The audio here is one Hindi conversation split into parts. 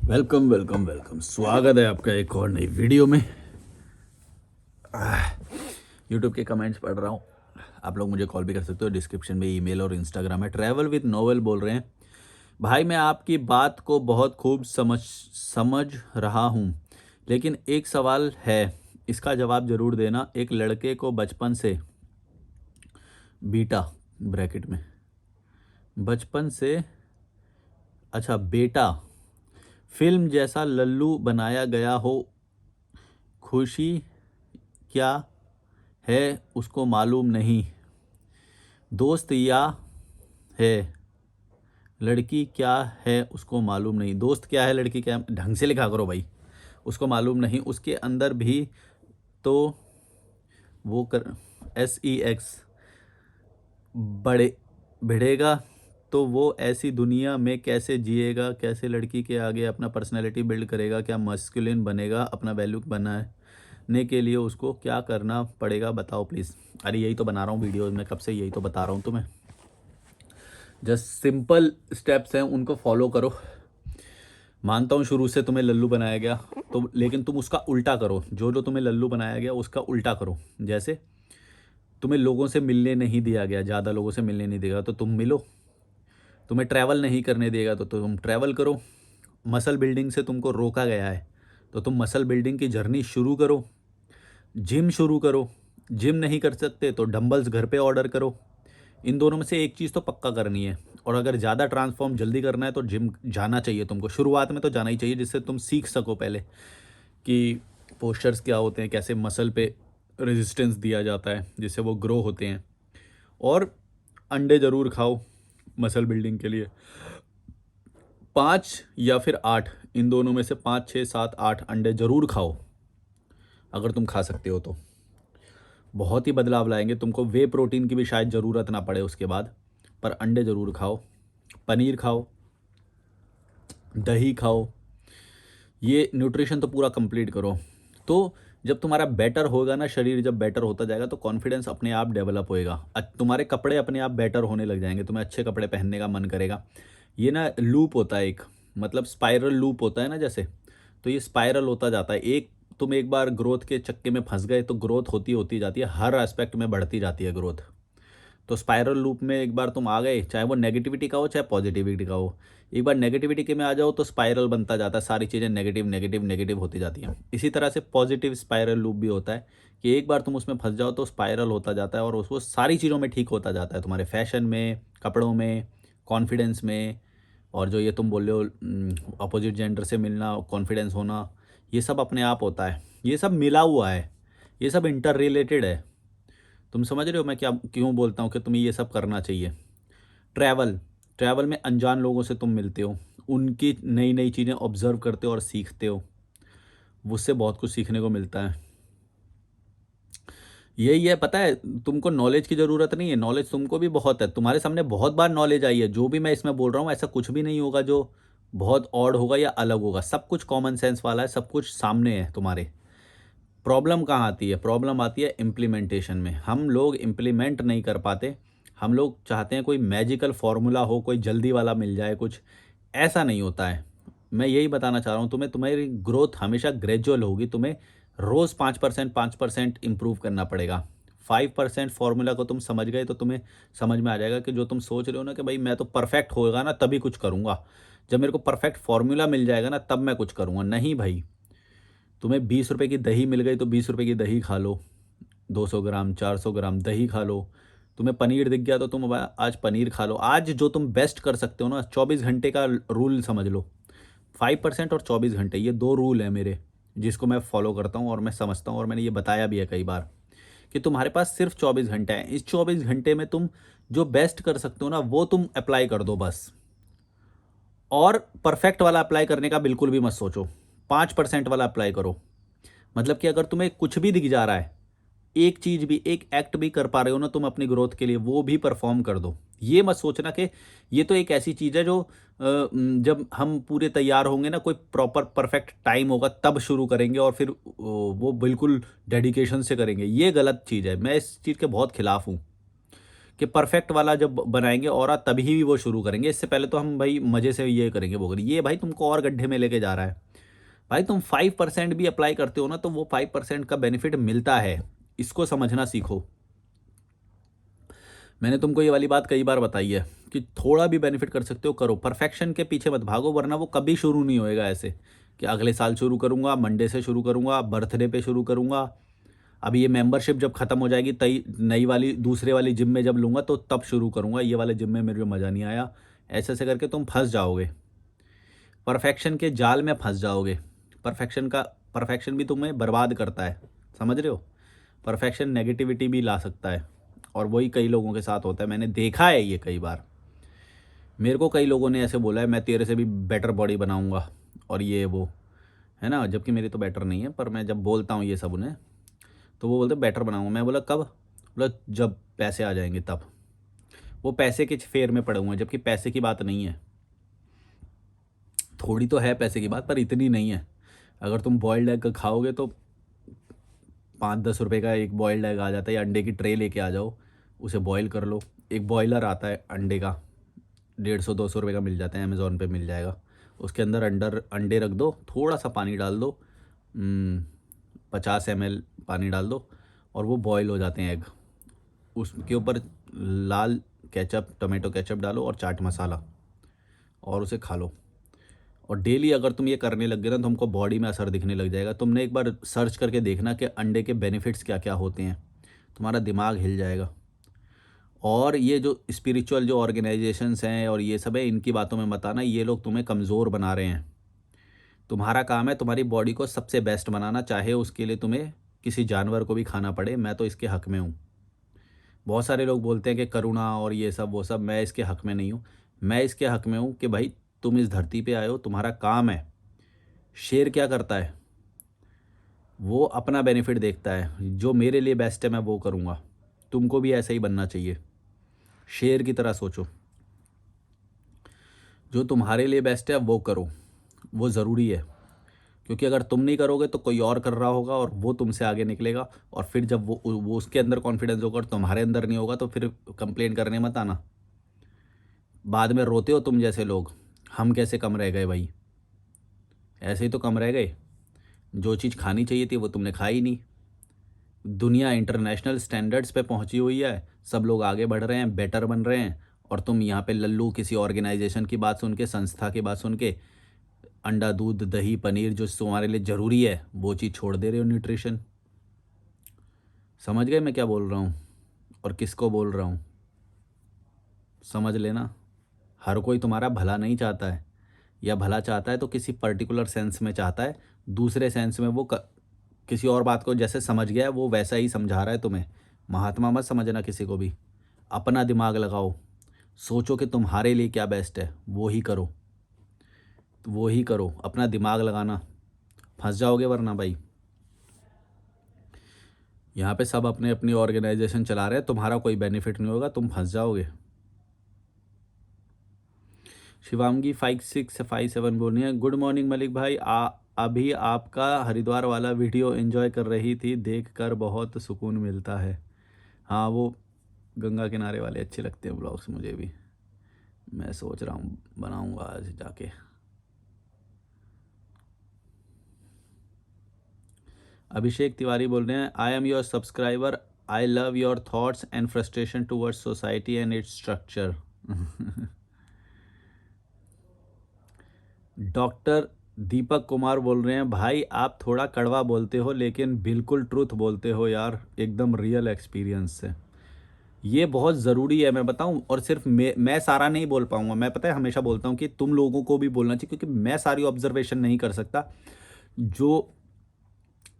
वेलकम वेलकम वेलकम, स्वागत है आपका एक और नई वीडियो में। यूट्यूब के कमेंट्स पढ़ रहा हूँ। आप लोग मुझे कॉल भी कर सकते हो, डिस्क्रिप्शन में ईमेल और इंस्टाग्राम है। ट्रैवल विद नोवेल बोल रहे हैं। भाई मैं आपकी बात को बहुत खूब समझ रहा हूँ, लेकिन एक सवाल है, इसका जवाब ज़रूर देना। एक लड़के को बचपन से बीटा ब्रैकेट में बचपन से अच्छा बेटा फिल्म जैसा लल्लू बनाया गया हो, खुशी क्या है उसको मालूम नहीं, दोस्त या है लड़की क्या है उसको मालूम नहीं। दोस्त क्या है लड़की क्या है, ढंग से लिखा करो भाई। उसको मालूम नहीं, उसके अंदर भी तो वो कर SEX बड़े भिड़ेगा, तो वो ऐसी दुनिया में कैसे जिएगा, कैसे लड़की के आगे अपना पर्सनैलिटी बिल्ड करेगा, क्या मस्कुलिन बनेगा, अपना वैल्यू बनाने के लिए उसको क्या करना पड़ेगा बताओ प्लीज़। अरे यही तो बना रहा हूँ वीडियोज़ में, कब से यही तो बता रहा हूँ तुम्हें। जस्ट सिंपल स्टेप्स हैं, उनको फॉलो करो। मानता हूँ शुरू से तुम्हें लल्लू बनाया गया, तो लेकिन तुम उसका उल्टा करो। जो जो तुम्हें लल्लू बनाया गया उसका उल्टा करो। जैसे तुम्हें लोगों से मिलने नहीं दिया गया, ज़्यादा लोगों से मिलने नहीं देगा तो तुम मिलो। तुम्हें ट्रैवल नहीं करने देगा तो तुम ट्रैवल करो। मसल बिल्डिंग से तुमको रोका गया है तो तुम मसल बिल्डिंग की जर्नी शुरू करो। जिम शुरू करो। जिम नहीं कर सकते तो डंबल्स घर पे ऑर्डर करो। इन दोनों में से एक चीज़ तो पक्का करनी है। और अगर ज़्यादा ट्रांसफॉर्म जल्दी करना है तो जिम जाना चाहिए तुमको। शुरुआत में तो जाना ही चाहिए, जिससे तुम सीख सको पहले कि पोस्चर्स क्या होते हैं, कैसे मसल पे रेजिस्टेंस दिया जाता है जिससे वो ग्रो होते हैं। और अंडे ज़रूर खाओ मसल बिल्डिंग के लिए। 5 या फिर 8, इन दोनों में से 5 6 7 8 अंडे ज़रूर खाओ, अगर तुम खा सकते हो तो। बहुत ही बदलाव लाएंगे तुमको। वे प्रोटीन की भी शायद ज़रूरत ना पड़े उसके बाद, पर अंडे ज़रूर खाओ। पनीर खाओ, दही खाओ। ये न्यूट्रिशन तो पूरा कंप्लीट करो। तो जब तुम्हारा बेटर होगा ना, शरीर जब बेटर होता जाएगा तो कॉन्फिडेंस अपने आप डेवलप होएगा। तुम्हारे कपड़े अपने आप बेटर होने लग जाएंगे, तुम्हें अच्छे कपड़े पहनने का मन करेगा। ये ना लूप होता है एक, मतलब स्पाइरल लूप होता है ना जैसे। तो ये स्पाइरल होता जाता है। तुम एक बार ग्रोथ के चक्के में फंस गए तो ग्रोथ होती होती जाती है, हर एस्पेक्ट में बढ़ती जाती है ग्रोथ। तो स्पाइरल लूप में एक बार तुम आ गए, चाहे वो नेगेटिविटी का हो चाहे पॉजिटिविटी का हो, एक बार नेगेटिविटी के में आ जाओ तो स्पाइरल बनता जाता है। सारी चीज़ें नेगेटिव नेगेटिव नेगेटिव होती जाती हैं। इसी तरह से पॉजिटिव स्पाइरल लूप भी होता है कि एक बार तुम उसमें फंस जाओ तो स्पाइरल होता जाता है और उसको सारी चीज़ों में ठीक होता जाता है। तुम्हारे फैशन में, कपड़ों में, कॉन्फिडेंस में, और जो ये तुम बोल रहे हो अपोजिट जेंडर से मिलना, कॉन्फिडेंस होना, ये सब अपने आप होता है। ये सब मिला हुआ है, ये सब इंटर रिलेटेड है। तुम समझ रहे हो मैं क्या क्यों बोलता हूँ कि तुम्हें ये सब करना चाहिए। ट्रैवल ट्रैवल में अनजान लोगों से तुम मिलते हो, उनकी नई नई चीज़ें ऑब्जर्व करते हो और सीखते हो। उससे बहुत कुछ सीखने को मिलता है। यही है, पता है तुमको नॉलेज की ज़रूरत नहीं है, नॉलेज तुमको भी बहुत है। तुम्हारे सामने बहुत बार नॉलेज आई है। जो भी मैं इसमें बोल रहा हूँ ऐसा कुछ भी नहीं होगा जो बहुत ऑड होगा या अलग होगा। सब कुछ कॉमन सेंस वाला है, सब कुछ सामने है तुम्हारे। प्रॉब्लम कहाँ आती है? प्रॉब्लम आती है इम्प्लीमेंटेशन में। हम लोग इम्प्लीमेंट नहीं कर पाते। हम लोग चाहते हैं कोई मैजिकल फार्मूला हो, कोई जल्दी वाला मिल जाए कुछ। ऐसा नहीं होता है। मैं यही बताना चाह रहा हूँ तुम्हें, तुम्हारी ग्रोथ हमेशा ग्रेजुअल होगी। तुम्हें रोज़ 5% 5% इम्प्रूव करना पड़ेगा। 5% फार्मूला को तुम समझ गए तो तुम्हें समझ में आ जाएगा कि जो तुम सोच रहे हो ना कि भाई मैं तो परफेक्ट होगा ना तभी कुछ करूँगा, जब मेरे को परफेक्ट फार्मूला मिल जाएगा ना तब मैं कुछ करूँगा। नहीं भाई, तुम्हें 20 रुपए की दही मिल गई तो 20 रुपए की दही खा लो। 200 ग्राम 400 ग्राम दही खा लो। तुम्हें पनीर दिख गया तो तुम आज पनीर खा लो। आज जो तुम बेस्ट कर सकते हो ना, 24 घंटे का रूल समझ लो। 5% और 24 घंटे, ये दो रूल है मेरे, जिसको मैं फॉलो करता हूँ और मैं समझता हूँ और मैंने ये बताया भी है कई बार कि तुम्हारे पास सिर्फ 24 घंटे हैं। इस 24 घंटे में तुम जो बेस्ट कर सकते हो ना वो तुम अप्लाई कर दो बस। और परफेक्ट वाला अप्लाई करने का बिल्कुल भी मत सोचो। 5% वाला अप्लाई करो। मतलब कि अगर तुम्हें कुछ भी दिख जा रहा है, एक चीज़ भी, एक एक्ट भी कर पा रहे हो ना तुम अपनी ग्रोथ के लिए, वो भी परफॉर्म कर दो। ये मत सोचना कि ये तो एक ऐसी चीज़ है जो जब हम पूरे तैयार होंगे ना, कोई प्रॉपर परफेक्ट टाइम होगा तब शुरू करेंगे और फिर वो बिल्कुल डेडिकेशन से करेंगे। ये गलत चीज़ है। मैं इस चीज़ के बहुत खिलाफ हूँ कि परफेक्ट वाला जब बनाएंगे और तभी भी वो शुरू करेंगे। इससे पहले तो हम भाई मज़े से ये करेंगे वो करेंगे, ये भाई तुमको और गड्ढे में लेके जा रहा है। भाई तुम 5% भी अप्लाई करते हो ना तो वो 5% का बेनिफिट मिलता है, इसको समझना सीखो। मैंने तुमको ये वाली बात कई बार बताई है कि थोड़ा भी बेनिफिट कर सकते हो करो, परफेक्शन के पीछे मत भागो, वरना वो कभी शुरू नहीं होएगा। ऐसे कि अगले साल शुरू करूँगा, मंडे से शुरू करूँगा, बर्थडे पे शुरू करूँगा, अभी ये मेंबरशिप जब खत्म हो जाएगी तई नई वाली दूसरे वाली जिम में जब लूँगा तो तब शुरू करूँगा, ये वाले जिम में मेरे को मज़ा नहीं आया। ऐसे ऐसे करके तुम फंस जाओगे, परफेक्शन के जाल में फंस जाओगे। परफेक्शन भी तुम्हें बर्बाद करता है, समझ रहे हो। परफेक्शन नेगेटिविटी भी ला सकता है, और वही कई लोगों के साथ होता है, मैंने देखा है ये कई बार। मेरे को कई लोगों ने ऐसे बोला है मैं तेरे से भी बेटर बॉडी बनाऊंगा और ये वो, है ना, जबकि मेरी तो बेटर नहीं है, पर मैं जब बोलता हूँ ये सब उन्हें तो वो बोलते बेटर बनाऊंगा। मैं बोला कब? बोला जब पैसे आ जाएंगे तब। वो पैसे के फेर में पड़े हुए हैं, जबकि पैसे की बात नहीं है। थोड़ी तो है पैसे की बात, पर इतनी नहीं है। अगर तुम बॉयल्ड एग खाओगे तो 5-10 रुपये का एक बॉयल्ड एग आ जाता है, या अंडे की ट्रे लेके आ जाओ, उसे बॉयल कर लो। एक बॉयलर आता है अंडे का, 150-200 रुपये का मिल जाता है, अमेज़ोन पे मिल जाएगा। उसके अंदर अंडे रख दो, थोड़ा सा पानी डाल दो, 50 ml पानी डाल दो, और वो बॉयल हो जाते हैं एग। उसके ऊपर लाल केचप, टमाटो केचप डालो और चाट मसाला, और उसे खा लो। और डेली अगर तुम ये करने लग गए ना, तुमको बॉडी में असर दिखने लग जाएगा। तुमने एक बार सर्च करके देखना कि अंडे के बेनिफिट्स क्या क्या होते हैं, तुम्हारा दिमाग हिल जाएगा। और ये जो स्पिरिचुअल जो ऑर्गेनाइजेशंस हैं और ये सब है, इनकी बातों में मत आना, ये लोग तुम्हें कमज़ोर बना रहे हैं। तुम्हारा काम है तुम्हारी बॉडी को सबसे बेस्ट बनाना, चाहे उसके लिए तुम्हें किसी जानवर को भी खाना पड़े। मैं तो इसके हक़ में हूँ। बहुत सारे लोग बोलते हैं कि करुणा और ये सब वो सब, मैं इसके हक़ में नहीं हूँ। मैं इसके हक़ में हूँ कि भाई तुम इस धरती पे आए हो, तुम्हारा काम है। शेर क्या करता है? वो अपना बेनिफिट देखता है, जो मेरे लिए बेस्ट है मैं वो करूँगा। तुमको भी ऐसा ही बनना चाहिए, शेर की तरह सोचो। जो तुम्हारे लिए बेस्ट है वो करो, वो ज़रूरी है। क्योंकि अगर तुम नहीं करोगे तो कोई और कर रहा होगा और वो तुमसे आगे निकलेगा, और फिर जब वो उसके अंदर कॉन्फिडेंस होगा और तुम्हारे अंदर नहीं होगा तो फिर कंप्लेन करने मत आना। बाद में रोते हो तुम जैसे लोग, हम कैसे कम रह गए भाई। ऐसे ही तो कम रह गए, जो चीज़ खानी चाहिए थी वो तुमने खाई नहीं। दुनिया इंटरनेशनल स्टैंडर्ड्स पे पहुंची हुई है, सब लोग आगे बढ़ रहे हैं, बेटर बन रहे हैं, और तुम यहाँ पे लल्लू किसी ऑर्गेनाइजेशन की बात सुन के, संस्था की बात सुन के, अंडा दूध दही पनीर जो तुम्हारे लिए ज़रूरी है वो चीज़ छोड़ दे रहे हो, न्यूट्रिशन। समझ गए मैं क्या बोल रहा हूँ और किसको बोल रहा हूँ? समझ लेना। हर कोई तुम्हारा भला नहीं चाहता है, या भला चाहता है तो किसी पर्टिकुलर सेंस में चाहता है, दूसरे सेंस में वो किसी और बात को जैसे समझ गया है वो वैसा ही समझा रहा है तुम्हें। महात्मा मत समझना किसी को भी। अपना दिमाग लगाओ, सोचो कि तुम्हारे लिए क्या बेस्ट है, वो ही करो। तो वो ही करो, अपना दिमाग लगाना, फंस जाओगे वरना भाई। यहाँ पे सब अपने अपनी ऑर्गेनाइजेशन चला रहे हैं, तुम्हारा कोई बेनिफिट नहीं होगा, तुम फंस जाओगे। शिवांगी 5657 बोल रही है, गुड मॉर्निंग मलिक भाई, अभी आपका हरिद्वार वाला वीडियो एंजॉय कर रही थी, देख कर बहुत सुकून मिलता है। हाँ, वो गंगा किनारे वाले अच्छे लगते हैं ब्लॉग्स मुझे भी। मैं सोच रहा हूँ बनाऊँगा आज जाके। अभिषेक तिवारी बोल रहे हैं, I am your subscriber, I love your thoughts and frustration towards society and its structure. Doctor Deepak Kumar बोल रहे हैं, भाई आप थोड़ा कड़वा बोलते हो लेकिन बिल्कुल ट्रूथ बोलते हो यार, एकदम रियल एक्सपीरियंस से। ये बहुत ज़रूरी है, मैं बताऊं। और सिर्फ मैं सारा नहीं बोल पाऊंगा, मैं पता है हमेशा बोलता हूं कि तुम लोगों को भी बोलना चाहिए, क्योंकि मैं सारी ऑब्जर्वेशन नहीं कर सकता। जो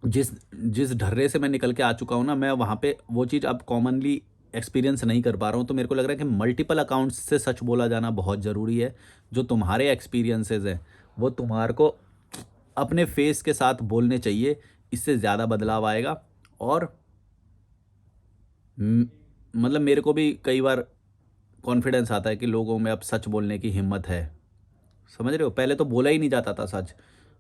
जिस जिस ढर्रे से मैं निकल के आ चुका हूँ ना, मैं वहाँ पे वो चीज़ अब कॉमनली एक्सपीरियंस नहीं कर पा रहा हूँ। तो मेरे को लग रहा है कि मल्टीपल अकाउंट्स से सच बोला जाना बहुत ज़रूरी है। जो तुम्हारे एक्सपीरियंसेस हैं वो तुम्हारे को अपने फेस के साथ बोलने चाहिए, इससे ज़्यादा बदलाव आएगा। और मतलब मेरे को भी कई बार कॉन्फिडेंस आता है कि लोगों में अब सच बोलने की हिम्मत है। समझ रहे हो, पहले तो बोला ही नहीं जाता था सच।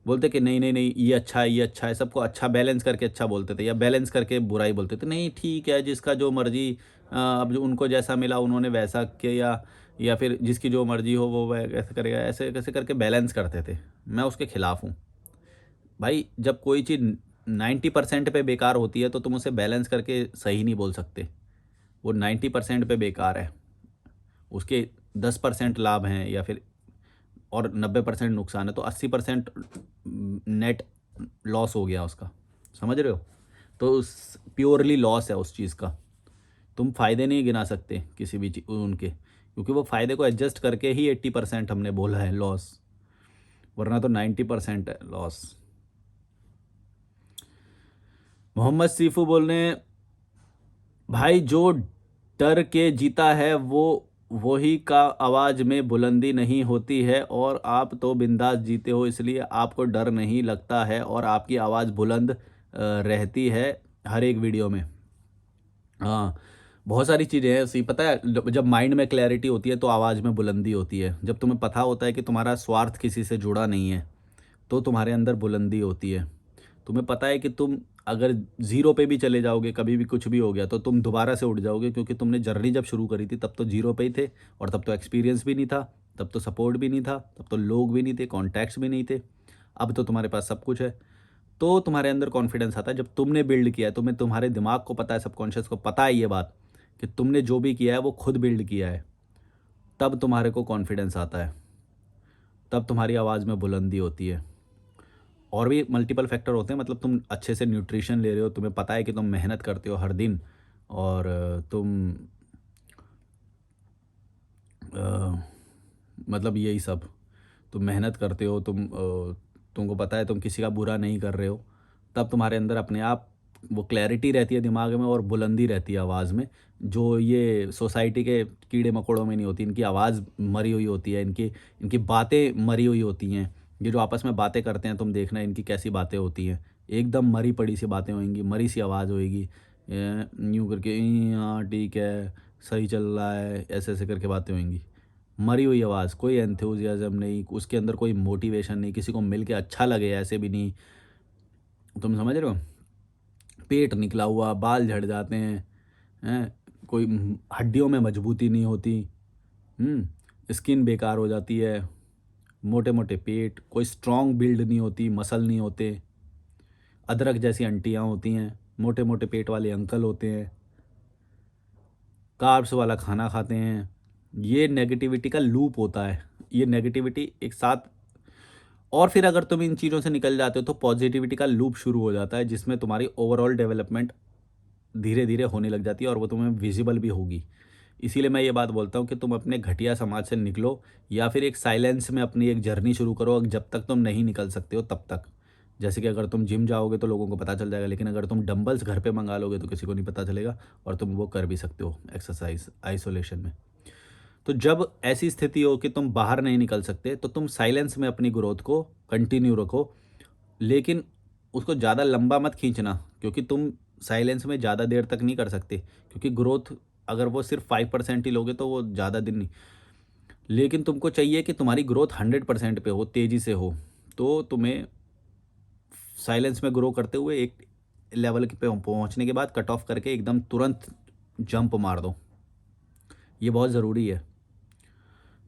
बोलते कि नहीं नहीं नहीं, ये अच्छा है, ये अच्छा है, सबको अच्छा बैलेंस करके अच्छा बोलते थे, या बैलेंस करके बुराई बोलते थे। नहीं ठीक है, जिसका जो मर्जी अब जो उनको जैसा मिला उन्होंने वैसा किया, या फिर जिसकी जो मर्जी हो वो वह कैसे करेगा, ऐसे कैसे करके बैलेंस करते थे। मैं उसके खिलाफ हूँ। भाई जब कोई चीज़ 90% पे बेकार होती है तो तुम उसे बैलेंस करके सही नहीं बोल सकते। वो 90% पे बेकार है, उसके 10% लाभ हैं या फिर और 90% नुकसान है, तो 80% नेट लॉस हो गया उसका। समझ रहे हो? तो उस प्योरली लॉस है उस चीज़ का। तुम फ़ायदे नहीं गिना सकते किसी भी उनके, क्योंकि वो फ़ायदे को एडजस्ट करके ही 80% हमने बोला है लॉस, वरना तो 90% है लॉस। मोहम्मद सीफू बोल रहे हैं, भाई जो डर के जीता है वो वही का आवाज़ में बुलंदी नहीं होती है, और आप तो बिंदास जीते हो इसलिए आपको डर नहीं लगता है और आपकी आवाज़ बुलंद रहती है हर एक वीडियो में। हाँ, बहुत सारी चीज़ें हैं ऐसी, पता है जब माइंड में क्लैरिटी होती है तो आवाज़ में बुलंदी होती है। जब तुम्हें पता होता है कि तुम्हारा स्वार्थ किसी से जुड़ा नहीं है तो तुम्हारे अंदर बुलंदी होती है। तुम्हें पता है कि तुम अगर ज़ीरो पे भी चले जाओगे, कभी भी कुछ भी हो गया तो तुम दोबारा से उठ जाओगे, क्योंकि तुमने जर्नी जब शुरू करी थी तब तो ज़ीरो पे ही थे, और तब तो एक्सपीरियंस भी नहीं था, तब तो सपोर्ट भी नहीं था, तब तो लोग भी नहीं थे, कॉन्टैक्ट्स भी नहीं थे। अब तो तुम्हारे पास सब कुछ है। तो तुम्हारे अंदर कॉन्फिडेंस आता है जब तुमने बिल्ड किया है, तुम्हें तुम्हारे दिमाग को पता है, सबकॉन्शियस को पता है ये बात कि तुमने जो भी किया है वो खुद बिल्ड किया है, तब तुम्हारे को कॉन्फिडेंस आता है, तब तुम्हारी आवाज़ में बुलंदी होती है। और भी मल्टीपल फैक्टर होते हैं, मतलब तुम अच्छे से न्यूट्रिशन ले रहे हो, तुम्हें पता है कि तुम मेहनत करते हो हर दिन, और तुम अ, मतलब यही सब, तुम मेहनत करते हो, तुमको पता है तुम किसी का बुरा नहीं कर रहे हो, तब तुम्हारे अंदर अपने आप वो क्लैरिटी रहती है दिमाग में और बुलंदी रहती है आवाज़ में, जो ये सोसाइटी के कीड़े मकोड़ों में नहीं होती। इनकी आवाज़ मरी हुई होती है, इनकी इनकी बातें मरी हुई होती हैं। ये जो आपस में बातें करते हैं तुम देखना इनकी कैसी बातें होती हैं, एकदम मरी पड़ी सी बातें होंगी, मरी सी आवाज़ होएगी, यूँ करके हाँ ठीक है, सही चल रहा है, ऐसे ऐसे करके बातें होंगी। मरी हुई आवाज़, कोई एंथुसियाज़्म नहीं, उसके अंदर कोई मोटिवेशन नहीं, किसी को मिल के अच्छा लगे ऐसे भी नहीं। तुम समझ रहे हो? पेट निकला हुआ, बाल झड़ जाते हैं, हैं? कोई हड्डियों में मजबूती नहीं होती, स्किन बेकार हो जाती है, मोटे-मोटे पेट, कोई स्ट्रॉन्ग बिल्ड नहीं होती, मसल नहीं होते, अदरक जैसी आंटियाँ होती हैं, मोटे-मोटे पेट वाले अंकल होते हैं, कार्ब्स वाला खाना खाते हैं। ये नेगेटिविटी का लूप होता है। ये नेगेटिविटी एक साथ, और फिर अगर तुम इन चीज़ों से निकल जाते हो तो पॉजिटिविटी का लूप शुरू हो जाता है, जिसमें तुम्हारी ओवरऑल डेवलपमेंट धीरे-धीरे होने लग जाती है और वो तुम्हें विज़िबल भी होगी। इसीलिए मैं ये बात बोलता हूँ कि तुम अपने घटिया समाज से निकलो, या फिर एक साइलेंस में अपनी एक जर्नी शुरू करो, जब तक तुम नहीं निकल सकते हो तब तक। जैसे कि अगर तुम जिम जाओगे तो लोगों को पता चल जाएगा, लेकिन अगर तुम डंबल्स घर पे मँगा लोगे तो किसी को नहीं पता चलेगा, और तुम वो कर भी सकते हो एक्सरसाइज़ आइसोलेशन में। तो जब ऐसी स्थिति हो कि तुम बाहर नहीं निकल सकते, तो तुम साइलेंस में अपनी ग्रोथ को कंटिन्यू रखो, लेकिन उसको ज़्यादा लंबा मत खींचना, क्योंकि तुम साइलेंस में ज़्यादा देर तक नहीं कर सकते, क्योंकि ग्रोथ अगर वो सिर्फ 5% ही लोगे तो वो ज़्यादा दिन नहीं। लेकिन तुमको चाहिए कि तुम्हारी ग्रोथ 100% पे हो, तेज़ी से हो, तो तुम्हें साइलेंस में ग्रो करते हुए एक लेवल पे पहुंचने के बाद कट ऑफ करके एकदम तुरंत जंप मार दो। ये बहुत ज़रूरी है।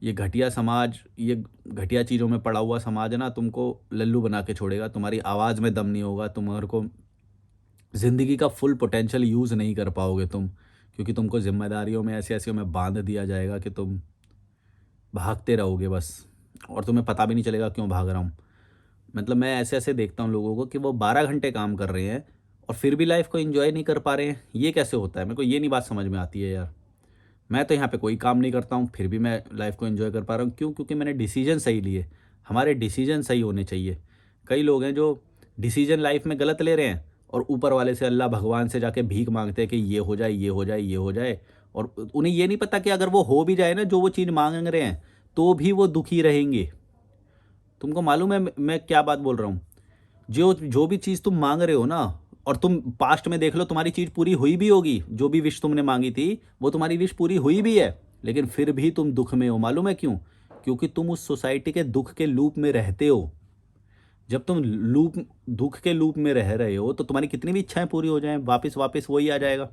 ये घटिया समाज, ये घटिया चीज़ों में पड़ा हुआ समाज है ना, तुमको लल्लू बना के छोड़ेगा, तुम्हारी आवाज़ में दम नहीं होगा, तुम्हारे को ज़िंदगी का फुल पोटेंशियल यूज़ नहीं कर पाओगे तुम, क्योंकि तुमको ज़िम्मेदारियों में ऐसे-ऐसे में बाँध दिया जाएगा कि तुम भागते रहोगे बस, और तुम्हें पता भी नहीं चलेगा क्यों भाग रहा हूँ। मतलब मैं ऐसे-ऐसे देखता हूँ लोगों को कि वो 12 घंटे काम कर रहे हैं और फिर भी लाइफ़ को एन्जॉय नहीं कर पा रहे हैं। ये कैसे होता है? मेरे को ये नहीं बात समझ में आती है यार। मैं तो यहाँ पे कोई काम नहीं करता हूँ, फिर भी मैं लाइफ़ को एन्जॉय कर पा रहा हूँ। क्यों? क्योंकि मैंने डिसीज़न सही लिए। हमारे डिसीज़न सही होने चाहिए। कई लोग हैं जो डिसीज़न लाइफ़ में गलत ले रहे हैं और ऊपर वाले से, अल्लाह भगवान से जाके भीख माँगते हैं कि ये हो जाए, ये हो जाए, ये हो जाए, और उन्हें ये नहीं पता कि अगर वो हो भी जाए ना, जो वो चीज़ माँग रहे हैं, तो भी वो दुखी रहेंगे। तुमको मालूम है मैं क्या बात बोल रहा हूँ? जो जो भी चीज़ तुम माँग रहे हो ना, और तुम पास्ट में देख लो, तुम्हारी चीज़ पूरी हुई भी होगी, जो भी विश तुमने माँगी थी, वो तुम्हारी विश पूरी हुई भी है, लेकिन फिर भी तुम दुःख में हो, मालूम है क्यों? क्योंकि तुम उस सोसाइटी के दुःख के लूप में रहते हो। जब तुम दुःख के लूप में रह रहे हो, तो तुम्हारी कितनी भी इच्छाएँ पूरी हो जाएँ, वापस-वापस वही आ जाएगा।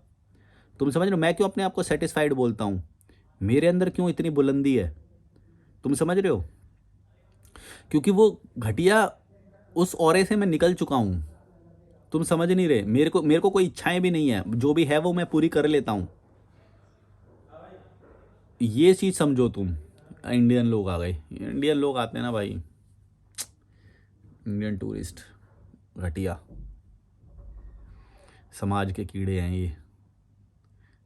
तुम समझ रहे हो मैं क्यों अपने आप को सेटिस्फाइड बोलता हूँ, मेरे अंदर क्यों इतनी बुलंदी है, तुम समझ रहे हो? क्योंकि वो घटिया उस औरे से मैं निकल चुका हूँ। तुम समझ नहीं रहे, मेरे को कोई इच्छाएं भी नहीं है, जो भी है वो मैं पूरी कर लेता हूँ। ये चीज़ समझो तुम। इंडियन लोग आ गए, इंडियन लोग आते हैं ना भाई, इंडियन टूरिस्ट घटिया समाज के कीड़े हैं ये,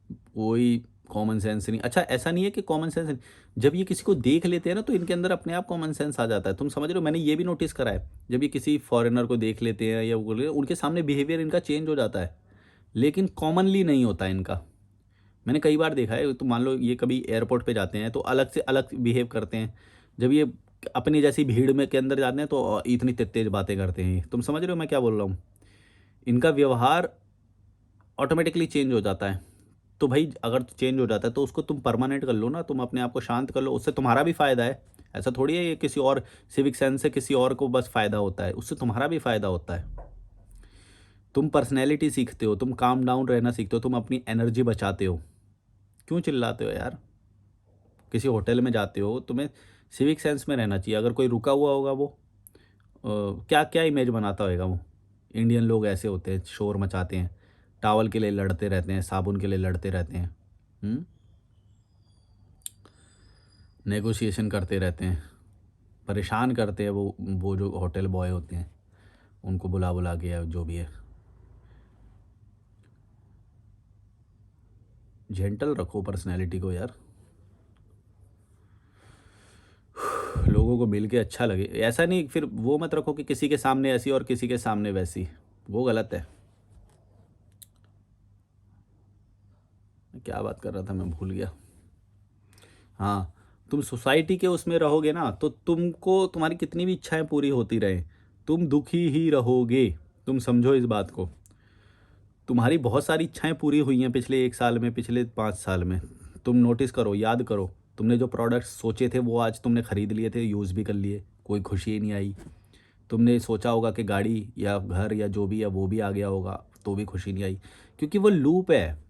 कोई कॉमन सेंस नहीं। अच्छा ऐसा नहीं है कि कॉमन सेंस नहीं, जब ये किसी को देख लेते हैं ना तो इनके अंदर अपने आप कॉमन सेंस आ जाता है, तुम समझ रहे हो? मैंने ये भी नोटिस करा है, जब ये किसी फॉरेनर को देख लेते हैं या वो उनके सामने बिहेवियर इनका चेंज हो जाता है, लेकिन कॉमनली नहीं होता इनका। मैंने कई बार देखा है, तो मान लो ये कभी एयरपोर्ट पे जाते हैं तो अलग से अलग बिहेव करते हैं, जब ये अपनी जैसी भीड़ में के अंदर जाते हैं तो इतनी तेज तेज बातें करते हैं। तुम समझ रहे हो मैं क्या बोल रहा हूँ? इनका व्यवहार ऑटोमेटिकली चेंज हो जाता है। तो भाई अगर चेंज हो जाता है तो उसको तुम परमानेंट कर लो ना, तुम अपने आप को शांत कर लो, उससे तुम्हारा भी फ़ायदा है। ऐसा थोड़ी है ये किसी और सिविक सेंस से किसी और को बस फ़ायदा होता है, उससे तुम्हारा भी फ़ायदा होता है। तुम पर्सनैलिटी सीखते हो, तुम काम डाउन रहना सीखते हो, तुम अपनी एनर्जी बचाते हो। क्यों चिल्लाते हो यार? किसी होटल में जाते हो, तुम्हें सिविक सेंस में रहना चाहिए। अगर कोई रुका हुआ होगा वो क्या क्या इमेज बनाता होगा वो, इंडियन लोग ऐसे होते हैं, शोर मचाते हैं, टावल के लिए लड़ते रहते हैं, साबुन के लिए लड़ते रहते हैं, नेगोशिएशन करते रहते हैं, परेशान करते हैं वो जो होटल बॉय होते हैं उनको बुला बुला के, या जो भी है। जेंटल रखो पर्सनैलिटी को यार, लोगों को मिल के अच्छा लगे। ऐसा नहीं फिर वो मत रखो कि किसी के सामने ऐसी और किसी के सामने वैसी, वो गलत है। क्या बात कर रहा था मैं भूल गया। हाँ, तुम सोसाइटी के उसमें रहोगे ना तो तुमको तुम्हारी कितनी भी इच्छाएं पूरी होती रहे, तुम दुखी ही रहोगे। तुम समझो इस बात को। तुम्हारी बहुत सारी इच्छाएं पूरी हुई हैं पिछले 1 साल में, पिछले 5 साल में। तुम नोटिस करो, याद करो, तुमने जो प्रोडक्ट्स सोचे थे वो आज तुमने ख़रीद लिए थे, यूज़ भी कर लिए, कोई खुशी ही नहीं आई। तुमने सोचा होगा कि गाड़ी या घर या जो भी है वो भी आ गया होगा, तो भी खुशी नहीं आई, क्योंकि वो लूप है।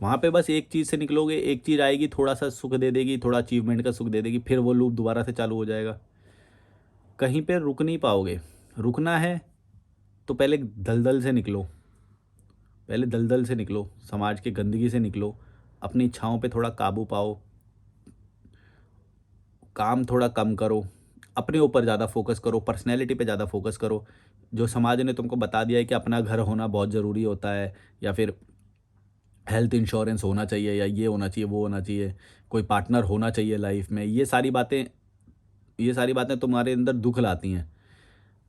वहाँ पे बस एक चीज़ से निकलोगे, एक चीज़ आएगी, थोड़ा सा सुख दे देगी, थोड़ा अचीवमेंट का सुख दे देगी, फिर वो लूप दोबारा से चालू हो जाएगा। कहीं पे रुक नहीं पाओगे। रुकना है तो पहले दलदल से निकलो, पहले दलदल से निकलो, समाज की गंदगी से निकलो, अपनी इच्छाओं पे थोड़ा काबू पाओ, काम थोड़ा कम करो, अपने ऊपर ज़्यादा फोकस करो, पर्सनैलिटी पे ज़्यादा फोकस करो। जो समाज ने तुमको बता दिया है कि अपना घर होना बहुत ज़रूरी होता है, या फिर हेल्थ इंश्योरेंस होना चाहिए, या ये होना चाहिए, वो होना चाहिए, कोई पार्टनर होना चाहिए लाइफ में, ये सारी बातें तुम्हारे अंदर दुख लाती हैं।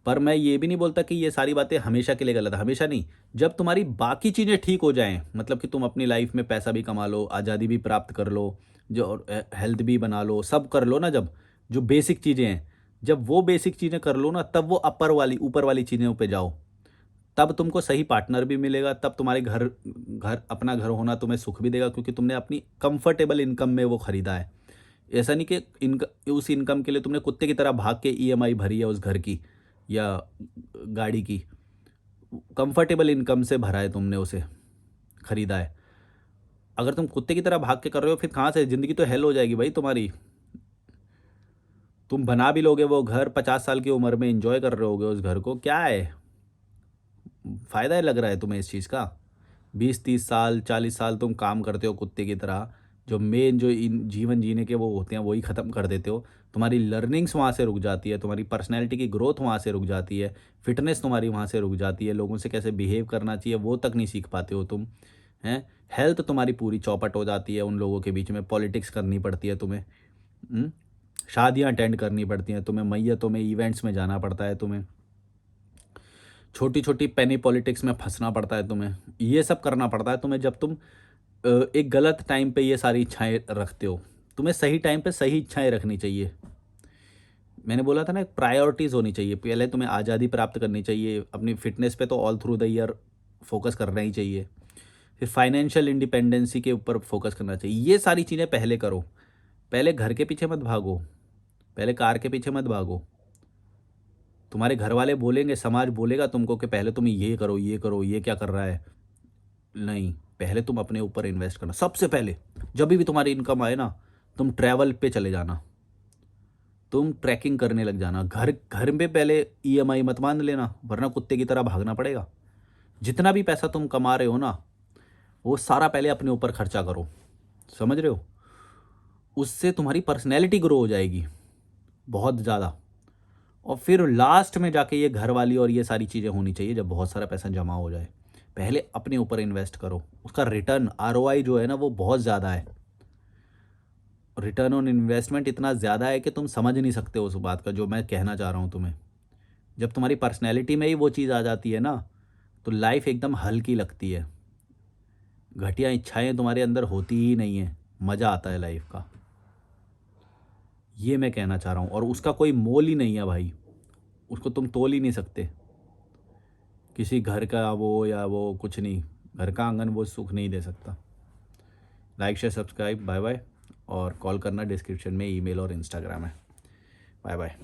पर मैं ये भी नहीं बोलता कि ये सारी बातें हमेशा के लिए गलत है, हमेशा नहीं। जब तुम्हारी बाकी चीज़ें ठीक हो जाएँ, मतलब कि तुम अपनी लाइफ में पैसा भी कमा लो, आज़ादी भी प्राप्त कर लो, जो और हेल्थ भी बना लो, सब कर लो ना जब, जो बेसिक चीज़ें हैं, जब वो बेसिक चीज़ें कर लो ना, तब वो ऊपर वाली चीज़ों पे जाओ। तब तुमको सही पार्टनर भी मिलेगा, तब तुम्हारे घर घर अपना घर होना तुम्हें सुख भी देगा, क्योंकि तुमने अपनी कंफर्टेबल इनकम में वो खरीदा है। ऐसा नहीं कि उस इनकम के लिए तुमने कुत्ते की तरह भाग के ईएमआई भरी है उस घर की या गाड़ी की। कंफर्टेबल इनकम से भरा है, तुमने उसे खरीदा है। अगर तुम कुत्ते की तरह भाग के कर रहे हो, फिर कहाँ से ज़िंदगी तो हेल हो जाएगी भाई तुम्हारी। तुम बना भी लोगे वो घर, 50 साल की उम्र में इंजॉय कर रहे होगे उस घर को, क्या है फ़ायदा लग रहा है तुम्हें इस चीज़ का? 20-30 साल 40 साल तुम काम करते हो कुत्ते की तरह, जो मेन जो इन जीवन जीने के वो होते हैं वही ख़त्म कर देते हो। तुम्हारी लर्निंग्स वहाँ से रुक जाती है, तुम्हारी पर्सनैलिटी की ग्रोथ वहाँ से रुक जाती है, फिटनेस तुम्हारी वहाँ से रुक जाती है, लोगों से कैसे बिहेव करना चाहिए वो तक नहीं सीख पाते हो तुम, हैं? हेल्थ तुम्हारी पूरी चौपट हो जाती है, उन लोगों के बीच में पॉलिटिक्स करनी पड़ती है तुम्हें, हुँ? शादियाँ अटेंड करनी पड़ती हैं तुम्हें, मैयतों में, इवेंट्स में जाना पड़ता है तुम्हें, छोटी छोटी पेनी पॉलिटिक्स में फंसना पड़ता है तुम्हें, ये सब करना पड़ता है तुम्हें जब तुम एक गलत टाइम पे ये सारी इच्छाएं रखते हो। तुम्हें सही टाइम पे सही इच्छाएं रखनी चाहिए। मैंने बोला था ना, प्रायोरिटीज़ होनी चाहिए। पहले तुम्हें आज़ादी प्राप्त करनी चाहिए, अपनी फिटनेस पे तो all through the year focus करना ही चाहिए। फिर फाइनेंशियल इंडिपेंडेंसी के ऊपर फोकस करना चाहिए। ये सारी चीज़ें पहले करो। पहले घर के पीछे मत भागो, पहले कार के पीछे मत भागो। तुम्हारे घर वाले बोलेंगे, समाज बोलेगा तुमको कि पहले तुम ये करो, ये करो, ये क्या कर रहा है। नहीं, पहले तुम अपने ऊपर इन्वेस्ट करना। सबसे पहले जब भी तुम्हारी इनकम आए ना, तुम ट्रैवल पे चले जाना, तुम ट्रैकिंग करने लग जाना। घर घर में पहले ईएमआई मत मान लेना, वरना कुत्ते की तरह भागना पड़ेगा। जितना भी पैसा तुम कमा रहे हो ना, वो सारा पहले अपने ऊपर खर्चा करो, समझ रहे हो? उससे तुम्हारी पर्सनैलिटी ग्रो हो जाएगी बहुत ज़्यादा। और फिर लास्ट में जाके ये घर वाली और ये सारी चीज़ें होनी चाहिए जब बहुत सारा पैसा जमा हो जाए। पहले अपने ऊपर इन्वेस्ट करो, उसका रिटर्न आरओआई जो है ना वो बहुत ज़्यादा है। रिटर्न ऑन इन्वेस्टमेंट इतना ज़्यादा है कि तुम समझ नहीं सकते उस बात का जो मैं कहना चाह रहा हूँ तुम्हें। जब तुम्हारी पर्सनैलिटी में ही वो चीज़ आ जाती है ना, तो लाइफ एकदम हल्की लगती है। घटिया इच्छाएं तुम्हारे अंदर होती ही नहीं है, मज़ा आता है लाइफ का। ये मैं कहना चाह रहा हूँ, और उसका कोई मोल ही नहीं है भाई, उसको तुम तोल ही नहीं सकते। किसी घर का वो या वो कुछ नहीं, घर का आंगन वो सुख नहीं दे सकता। Like share subscribe, bye bye. और कॉल करना, डिस्क्रिप्शन में ईमेल और इंस्टाग्राम है। Bye bye.